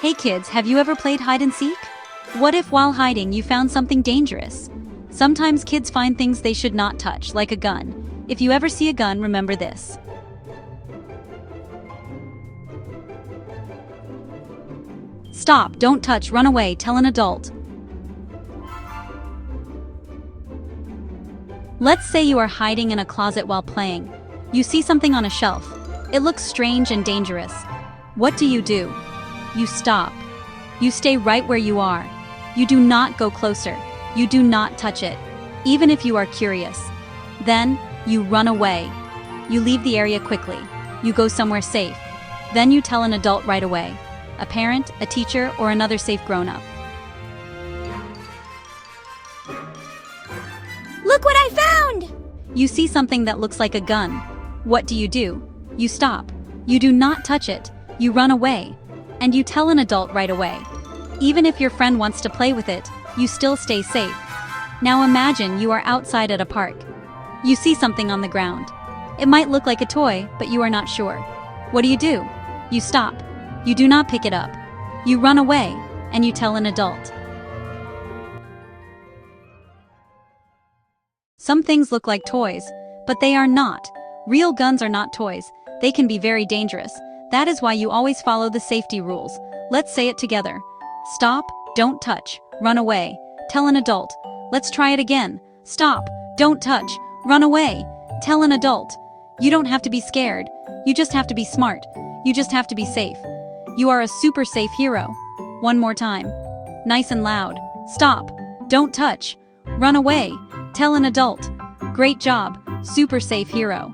Hey kids, have you ever played hide and seek? What if while hiding you found something dangerous? Sometimes kids find things they should not touch, like a gun. If you ever see a gun, remember this. Stop, don't touch, run away, tell an adult. Let's say you are hiding in a closet while playing. You see something on a shelf. It looks strange and dangerous. What do? You stop. You stay right where you are. You do not go closer. You do not touch it, even if you are curious. Then, you run away. You leave the area quickly. You go somewhere safe. Then you tell an adult right away. A parent, a teacher, or another safe grown-up. Look what I found! You see something that looks like a gun. What do? You stop. You do not touch it. You run away. And you tell an adult right away. Even if your friend wants to play with it, you still stay safe. Now imagine you are outside at a park. You see something on the ground. It might look like a toy, but you are not sure. What do? You stop. You do not pick it up. You run away, and you tell an adult. Some things look like toys, but they are not. Real guns are not toys. They can be very dangerous. That is why you always follow the safety rules. Let's say it together. Stop, don't touch, run away. Tell an adult. Let's try it again. Stop, don't touch, run away. Tell an adult. You don't have to be scared. You just have to be smart. You just have to be safe. You are a super safe hero. One more time. Nice and loud. Stop, don't touch, run away. Tell an adult. Great job, super safe hero.